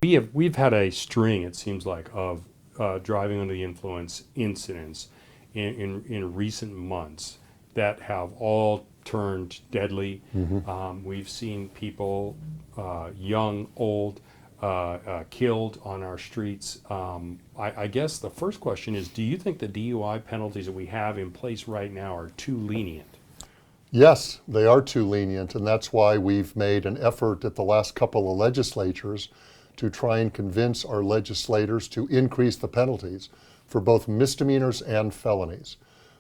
we've had a string, it seems like, of driving under the influence incidents in recent months that have all turned deadly. We've seen people, young, old, killed on our streets. I guess the first question is, do you think the DUI penalties that we have in place right now are too lenient? Yes, they are too lenient, and that's why we've made an effort at the last couple of legislatures to try and convince our legislators to increase the penalties for both misdemeanors and felonies.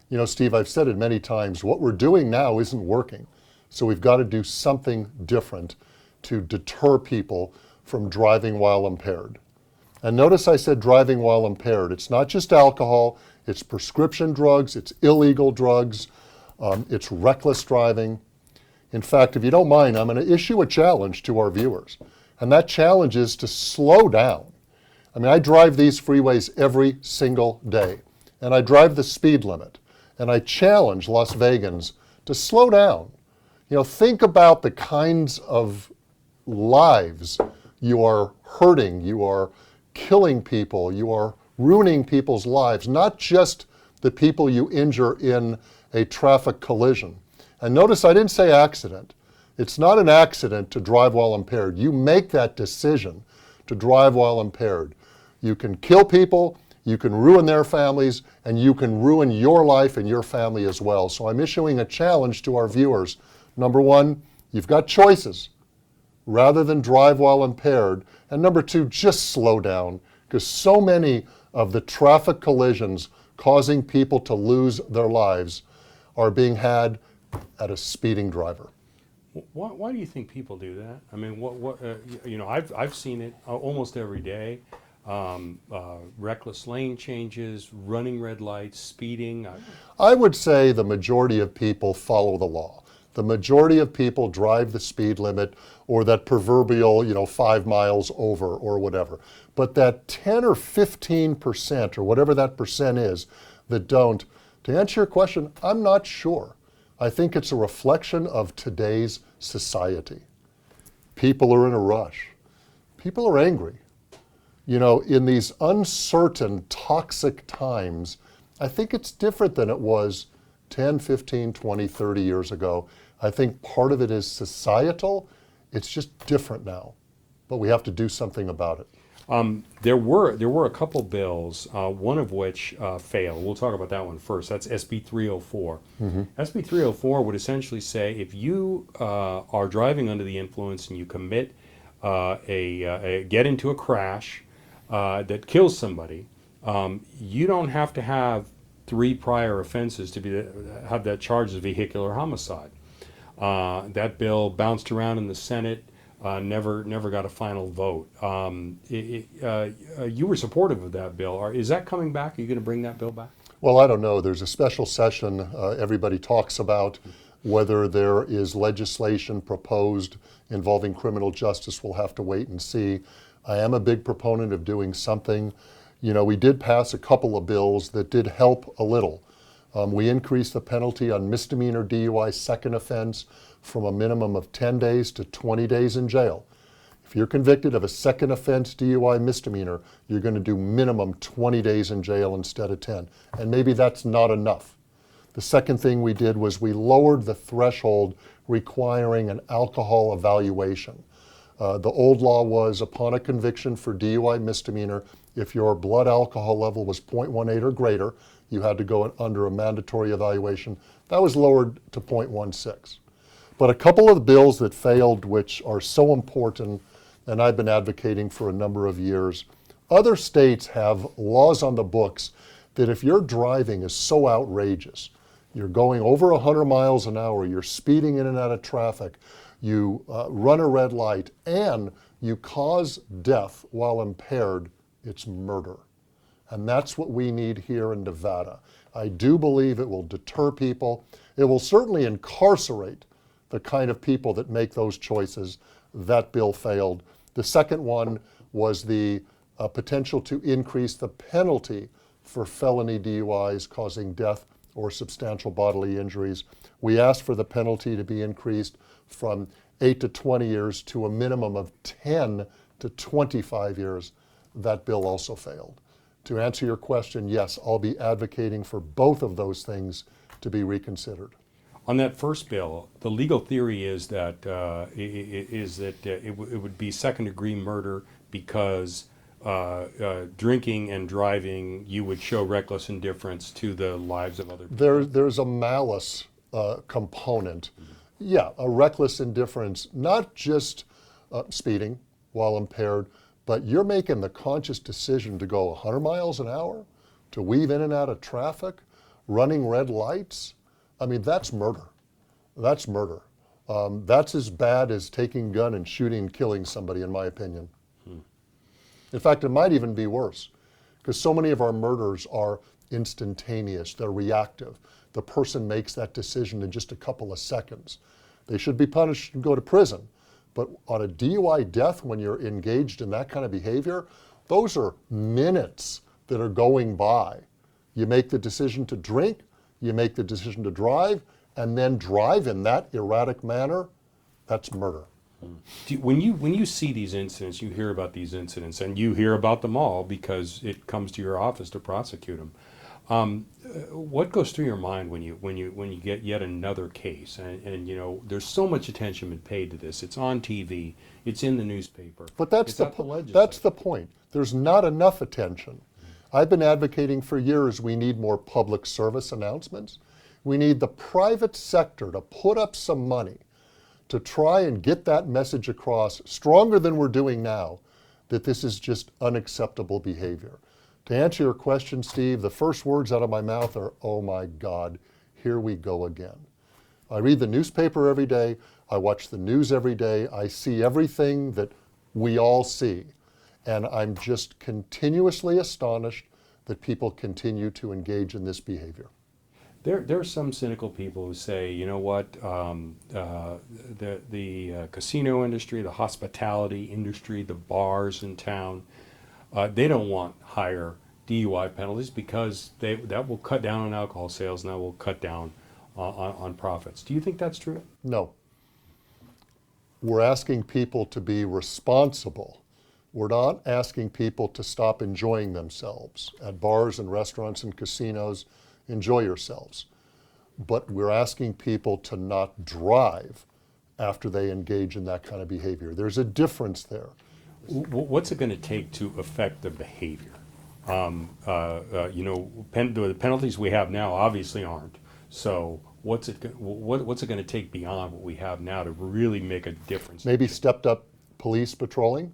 You know, Steve, I've said it many times, what we're doing now isn't working. So we've got to do something different to deter people from driving while impaired. And notice I said driving while impaired. It's not just alcohol, it's prescription drugs, it's illegal drugs, it's reckless driving. In fact, if you don't mind, I'm going to issue a challenge to our viewers. And that challenge is to slow down. I mean, I drive these freeways every single day. And I drive the speed limit. And I challenge Las Vegans to slow down. You know, think about the kinds of lives you are hurting, you are killing people, you are ruining people's lives, not just the people you injure in a traffic collision. And notice I didn't say accident. It's not an accident to drive while impaired. You make that decision to drive while impaired. You can kill people, you can ruin their families, and you can ruin your life and your family as well. So I'm issuing a challenge to our viewers. Number one, you've got choices rather than drive while impaired. And number two, just slow down, because so many of the traffic collisions causing people to lose their lives are being had at a speeding driver. Why do you think people do that? I mean, you know, I've seen it almost every day. Reckless lane changes, running red lights, speeding. I would say the majority of people follow the law. The majority of people drive the speed limit or that proverbial, 5 miles over or whatever. But that 10 or 15% or whatever that percent is that don't, to answer your question, I'm not sure. I think it's a reflection of today's society. People are in a rush. People are angry. You know, in these uncertain, toxic times, I think it's different than it was 10, 15, 20, 30 years ago. I think part of it is societal. It's just different now, but we have to do something about it. There were a couple bills, one of which failed. We'll talk about that one first. That's SB 304. SB 304 would essentially say if you are driving under the influence and you commit get into a crash that kills somebody, you don't have to have 3 prior offenses to have that charged as vehicular homicide. That bill bounced around in the Senate. Never got a final vote. You were supportive of that bill. Is that coming back? Are you going to bring that bill back? Well, I don't know. There's a special session everybody talks about. Whether there is legislation proposed involving criminal justice, we'll have to wait and see. I am a big proponent of doing something. You know, we did pass a couple of bills that did help a little. We increased the penalty on misdemeanor DUI second offense from a minimum of 10 days to 20 days in jail. If you're convicted of a second offense DUI misdemeanor, you're going to do minimum 20 days in jail instead of 10. And maybe that's not enough. The second thing we did was we lowered the threshold requiring an alcohol evaluation. The old law was upon a conviction for DUI misdemeanor, if your blood alcohol level was 0.18 or greater, you had to go under a mandatory evaluation. That was lowered to 0.16. But a couple of the bills that failed, which are so important, and I've been advocating for a number of years, other states have laws on the books that if your driving is so outrageous, you're going over 100 miles an hour, you're speeding in and out of traffic, you run a red light, and you cause death while impaired, it's murder. And that's what we need here in Nevada. I do believe it will deter people. It will certainly incarcerate the kind of people that make those choices. That bill failed. The second one was the potential to increase the penalty for felony DUIs causing death or substantial bodily injuries. We asked for the penalty to be increased from 8 to 20 years to a minimum of 10 to 25 years, that bill also failed. To answer your question, yes, I'll be advocating for both of those things to be reconsidered. On that first bill, the legal theory is that it would be second-degree murder because drinking and driving, you would show reckless indifference to the lives of other people. There's a malice component. Yeah, a reckless indifference, not just speeding while impaired, but you're making the conscious decision to go 100 miles an hour, to weave in and out of traffic, running red lights. I mean, that's murder. That's murder. That's as bad as taking a gun and shooting and killing somebody, in my opinion. In fact, it might even be worse, because so many of our murders are instantaneous, they're reactive. The person makes that decision in just a couple of seconds. They should be punished and go to prison. But on a DUI death, when you're engaged in that kind of behavior, those are minutes that are going by. You make the decision to drink, you make the decision to drive, and then drive in that erratic manner, that's murder. When you see these incidents, you hear about these incidents, and you hear about them all because it comes to your office to prosecute them. What goes through your mind when you get yet another case, and you know there's so much attention been paid to this? It's on TV, it's in the newspaper. But that's the point. There's not enough attention. I've been advocating for years we need more public service announcements. We need the private sector to put up some money to try and get that message across stronger than we're doing now, that this is just unacceptable behavior. To answer your question, Steve, the first words out of my mouth are, oh my God, here we go again. I read the newspaper every day, I watch the news every day, I see everything that we all see, and I'm just continuously astonished that people continue to engage in this behavior. There are some cynical people who say, you know what, the casino industry, the hospitality industry, the bars in town, they don't want higher DUI penalties because that will cut down on alcohol sales and that will cut down on profits. Do you think that's true? No. We're asking people to be responsible. We're not asking people to stop enjoying themselves at bars and restaurants and casinos. Enjoy yourselves. But we're asking people to not drive after they engage in that kind of behavior. There's a difference there. What's it going to take to affect the behavior? You know, the penalties we have now obviously aren't. So what's it going to take beyond what we have now to really make a difference? Maybe stepped up police patrolling.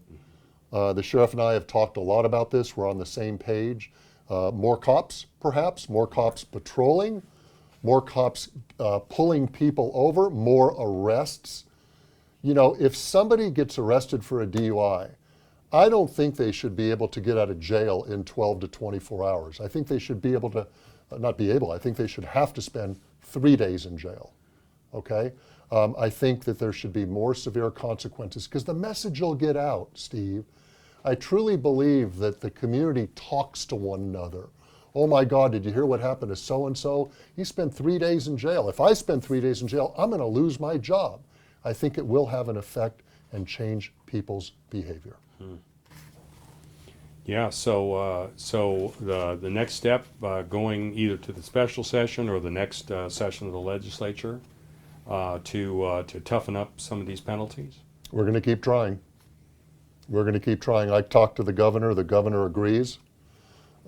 The sheriff and I have talked a lot about this. We're on the same page. More cops, perhaps, more cops patrolling, more cops pulling people over, more arrests. You know, if somebody gets arrested for a DUI, I don't think they should be able to get out of jail in 12 to 24 hours. I think they should be able to, I think they should have to spend 3 days in jail, okay? I think that there should be more severe consequences because the message will get out, Steve. I truly believe that the community talks to one another. Oh my God, did you hear what happened to so-and-so? He spent 3 days in jail. If I spend 3 days in jail, I'm gonna lose my job. I think it will have an effect and change people's behavior. Yeah, so the next step, going either to the special session or the next session of the legislature to toughen up some of these penalties? We're gonna keep trying. We're going to keep trying. I talked to the governor agrees.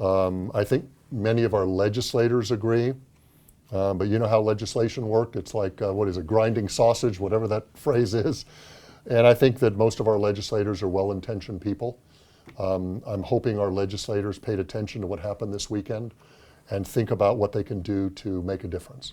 I think many of our legislators agree, but you know how legislation works. It's like, what is it, grinding sausage, whatever that phrase is. And I think that most of our legislators are well-intentioned people. I'm hoping our legislators paid attention to what happened this weekend and think about what they can do to make a difference.